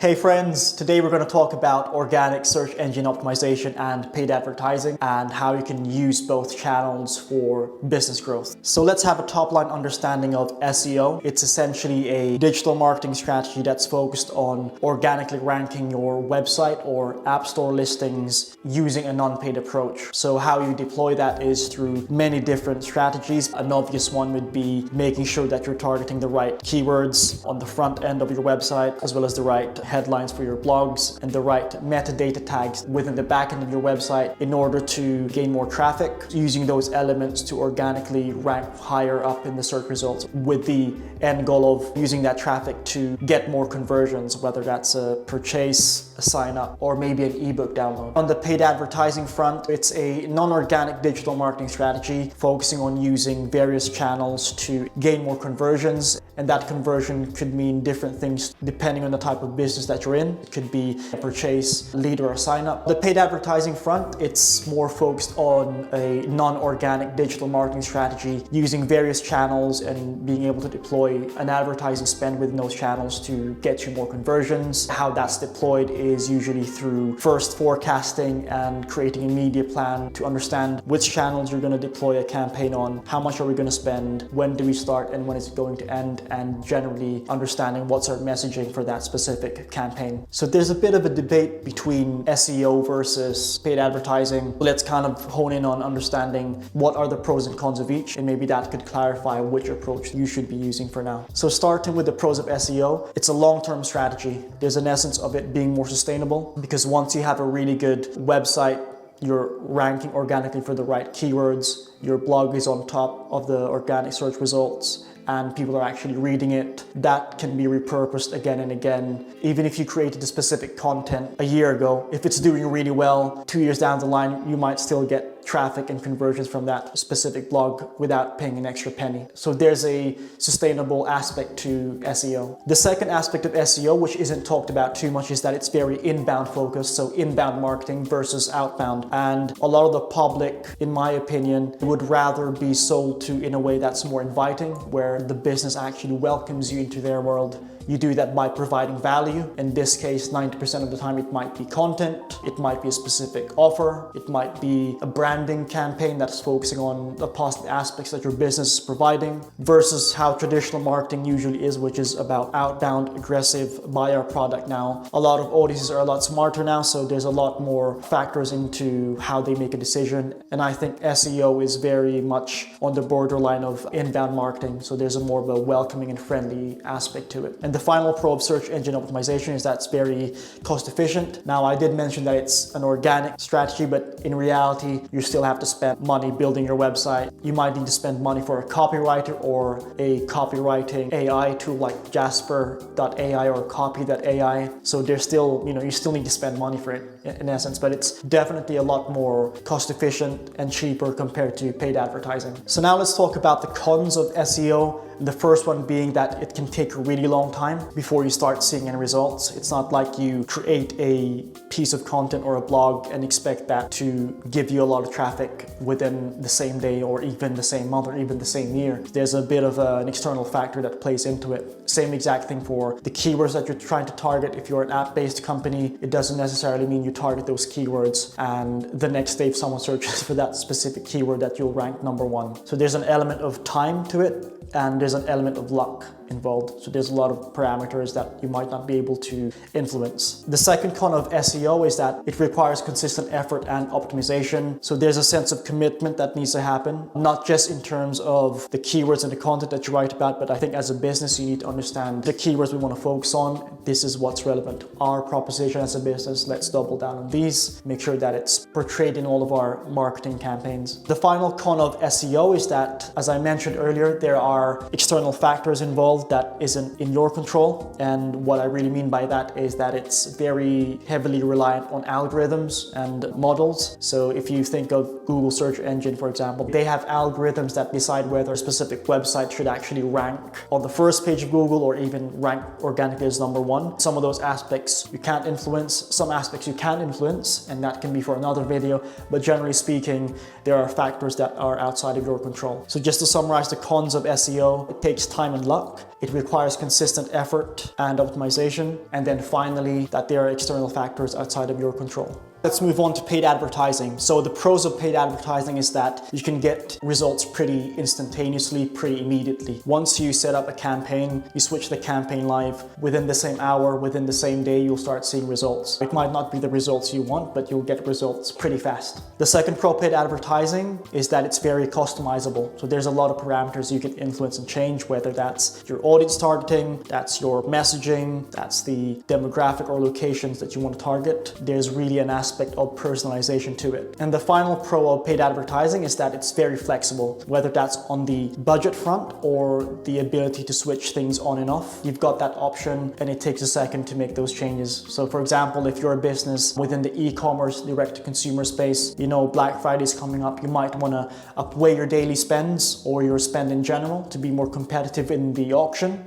Hey friends, today we're going to talk about organic search engine optimization and paid advertising and how you can use both channels for business growth. So let's have a top-line understanding of SEO. It's essentially a digital marketing strategy that's focused on organically ranking your website or app store listings using a non-paid approach. So how you deploy that is through many different strategies. An obvious one would be making sure that you're targeting the right keywords on the front end of your website, as well as the right headlines for your blogs and the right metadata tags within the back end of your website in order to gain more traffic, using those elements to organically rank higher up in the search results with the end goal of using that traffic to get more conversions, whether that's a purchase, a sign up, or maybe an ebook download. On the paid advertising front, it's a non-organic digital marketing strategy focusing on using various channels to gain more conversions, and that conversion could mean different things depending on the type of business that you're in. It could be a purchase, lead, or a sign up. The paid advertising front, it's more focused on a non-organic digital marketing strategy using various channels and being able to deploy an advertising spend within those channels to get you more conversions. How that's deployed is usually through first forecasting and creating a media plan to understand which channels you're going to deploy a campaign on, how much are we going to spend, when do we start, and when is it going to end, and generally understanding what's our messaging for that specific campaign. So there's a bit of a debate between SEO versus paid advertising. Let's kind of hone in on understanding what are the pros and cons of each, and maybe that could clarify which approach you should be using for now. So starting with the pros of SEO, it's a long-term strategy. There's an essence of it being more sustainable, because once you have a really good website, you're ranking organically for the right keywords, your blog is on top of the organic search results, and people are actually reading it, that can be repurposed again and again. Even if you created the specific content a year ago, if it's doing really well, 2 years down the line, you might still get traffic and conversions from that specific blog without paying an extra penny. So there's a sustainable aspect to SEO. The second aspect of SEO, which isn't talked about too much, is that it's very inbound focused, so inbound marketing versus outbound. And a lot of the public, in my opinion, would rather be sold to in a way that's more inviting, where the business actually welcomes you into their world. You do that by providing value. In this case, 90% of the time it might be content, it might be a specific offer, it might be a branding campaign that's focusing on the positive aspects that your business is providing, versus how traditional marketing usually is, which is about outbound, aggressive, buy our product now. A lot of audiences are a lot smarter now, so there's a lot more factors into how they make a decision. And I think SEO is very much on the borderline of inbound marketing, so there's a more of a welcoming and friendly aspect to it. And the final pro of search engine optimization is that it's very cost efficient. Now, I did mention that it's an organic strategy, but in reality, you still have to spend money building your website. You might need to spend money for a copywriter or a copywriting AI tool like Jasper.ai or Copy.ai. So there's still, you still need to spend money for it in essence, but it's definitely a lot more cost efficient and cheaper compared to paid advertising. So now let's talk about the cons of SEO. The first one being that it can take a really long time before you start seeing any results. It's not like you create a piece of content or a blog and expect that to give you a lot of traffic within the same day or even the same month or even the same year. There's a bit of an external factor that plays into it. Same exact thing for the keywords that you're trying to target. If you're an app-based company, it doesn't necessarily mean you target those keywords and the next day if someone searches for that specific keyword that you'll rank #1. So there's an element of time to it, and there's an element of luck involved. So there's a lot of parameters that you might not be able to influence. The second con of SEO is that it requires consistent effort and optimization. So there's a sense of commitment that needs to happen, not just in terms of the keywords and the content that you write about, but I think as a business, you need to understand the keywords we want to focus on. This is what's relevant to our proposition as a business. Let's double down on these, make sure that it's portrayed in all of our marketing campaigns. The final con of SEO is that, as I mentioned earlier, there are external factors involved that isn't in your control. And what I really mean by that is that it's very heavily reliant on algorithms and models. So if you think of Google search engine, for example, they have algorithms that decide whether a specific website should actually rank on the first page of Google or even rank organically as #1. Some of those aspects you can't influence, some aspects you can influence, and that can be for another video. But generally speaking, there are factors that are outside of your control. So just to summarize the cons of SEO, it takes time and luck. It requires consistent effort and optimization. And then finally, that there are external factors outside of your control. Let's move on to paid advertising. So the pros of paid advertising is that you can get results pretty instantaneously, pretty immediately. Once you set up a campaign, you switch the campaign live, within the same hour, within the same day, you'll start seeing results. It might not be the results you want, but you'll get results pretty fast. The second pro of paid advertising is that it's very customizable. So there's a lot of parameters you can influence and change, whether that's your audience targeting, that's your messaging, that's the demographic or locations that you want to target. There's really an aspect of personalization to it. And the final pro of paid advertising is that it's very flexible, whether that's on the budget front or the ability to switch things on and off. You've got that option and it takes a second to make those changes. So for example, if you're a business within the e-commerce direct-to-consumer space, you know Black Friday is coming up, you might want to upweigh your daily spends or your spend in general to be more competitive in the auction.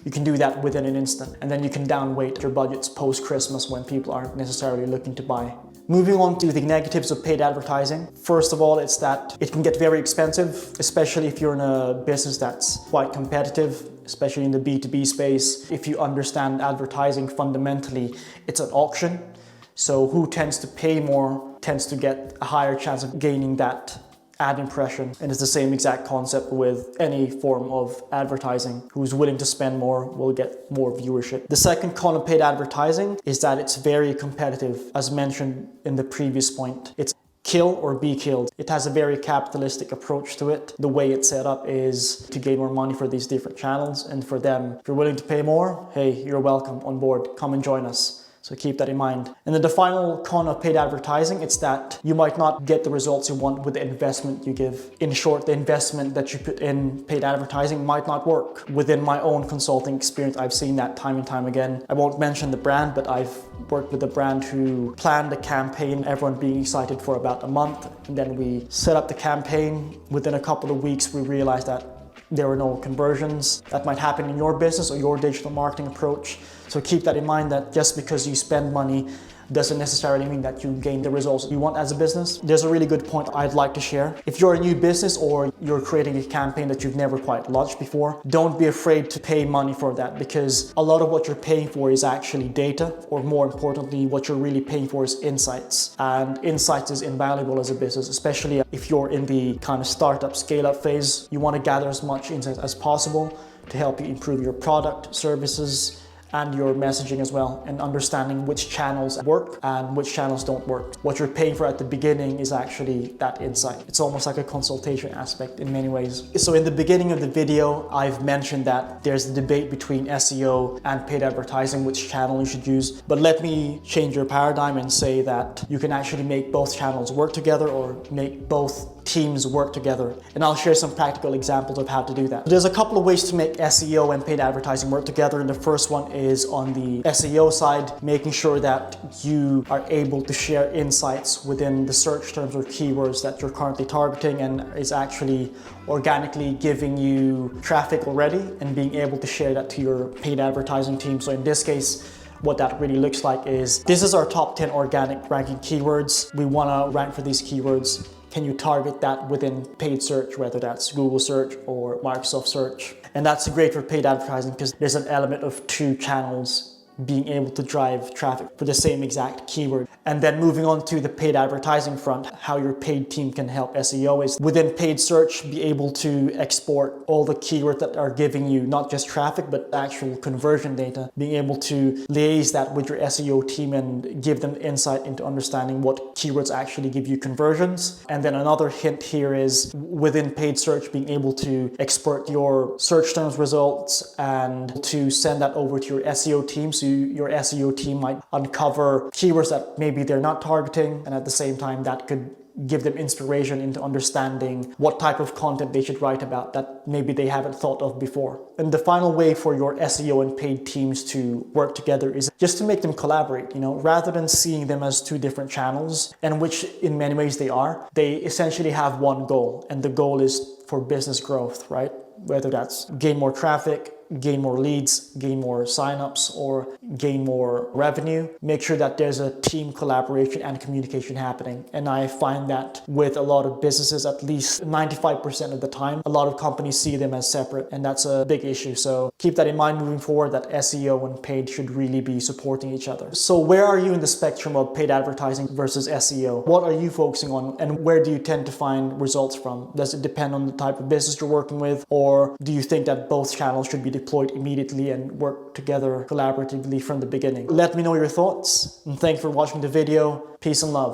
You can do that within an instant, and then you can downweight your budgets post-Christmas when people aren't necessarily looking to buy. Moving on to the negatives of paid advertising. First of all, it's that it can get very expensive, especially if you're in a business that's quite competitive, especially in the B2B space. If you understand advertising fundamentally, it's an auction. So who tends to pay more tends to get a higher chance of gaining that ad impression. And it's the same exact concept with any form of advertising. Who's willing to spend more will get more viewership. The second con of paid advertising is that it's very competitive. As mentioned in the previous point, it's kill or be killed. It has a very capitalistic approach to it. The way it's set up is to gain more money for these different channels, and for them, if you're willing to pay more, hey, you're welcome on board. Come and join us. So keep that in mind. And then the final con of paid advertising, it's that you might not get the results you want with the investment you give. In short, the investment that you put in paid advertising might not work. Within my own consulting experience, I've seen that time and time again. I won't mention the brand, but I've worked with a brand who planned a campaign, everyone being excited for about a month. And then we set up the campaign. Within a couple of weeks, we realized that there were no conversions. That might happen in your business or your digital marketing approach. So keep that in mind, that just because you spend money doesn't necessarily mean that you gain the results you want as a business. There's a really good point I'd like to share. If you're a new business or you're creating a campaign that you've never quite launched before, don't be afraid to pay money for that, because a lot of what you're paying for is actually data, or more importantly, what you're really paying for is insights. And insights is invaluable as a business, especially if you're in the kind of startup scale-up phase. You want to gather as much insight as possible to help you improve your product, services, and your messaging as well, and understanding which channels work and which channels don't work. What you're paying for at the beginning is actually that insight. It's almost like a consultation aspect in many ways. So in the beginning of the video, I've mentioned that there's a debate between SEO and paid advertising, which channel you should use. But let me change your paradigm and say that you can actually make both channels work together, or make both teams work together. And I'll share some practical examples of how to do that. There's a couple of ways to make SEO and paid advertising work together. And the first one is on the SEO side, making sure that you are able to share insights within the search terms or keywords that you're currently targeting, and is actually organically giving you traffic already, and being able to share that to your paid advertising team. So in this case, what that really looks like is, this is our top 10 organic ranking keywords. We want to rank for these keywords. Can you target that within paid search, whether that's Google search or Microsoft search? And that's great for paid advertising, because there's an element of two channels being able to drive traffic for the same exact keyword. And then moving on to the paid advertising front, how your paid team can help SEO is within paid search, be able to export all the keywords that are giving you not just traffic, but actual conversion data, being able to liaise that with your SEO team and give them insight into understanding what keywords actually give you conversions. And then another hint here is within paid search, being able to export your search terms results and to send that over to your SEO team. So your SEO team might uncover keywords that maybe they're not targeting, and at the same time that could give them inspiration into understanding what type of content they should write about that maybe they haven't thought of before. And the final way for your SEO and paid teams to work together is just to make them collaborate, rather than seeing them as two different channels, and which in many ways they are. They essentially have one goal, and the goal is for business growth, right? Whether that's gain more traffic, gain more leads, gain more signups, or gain more revenue, make sure that there's a team collaboration and communication happening. And I find that with a lot of businesses, at least 95% of the time, a lot of companies see them as separate, and that's a big issue. So keep that in mind moving forward, that SEO and paid should really be supporting each other. So where are you in the spectrum of paid advertising versus SEO? What are you focusing on, and where do you tend to find results from? Does it depend on the type of business you're working with, or do you think that both channels should be deployed immediately and work together collaboratively from the beginning? Let me know your thoughts, and thanks for watching the video. Peace and love.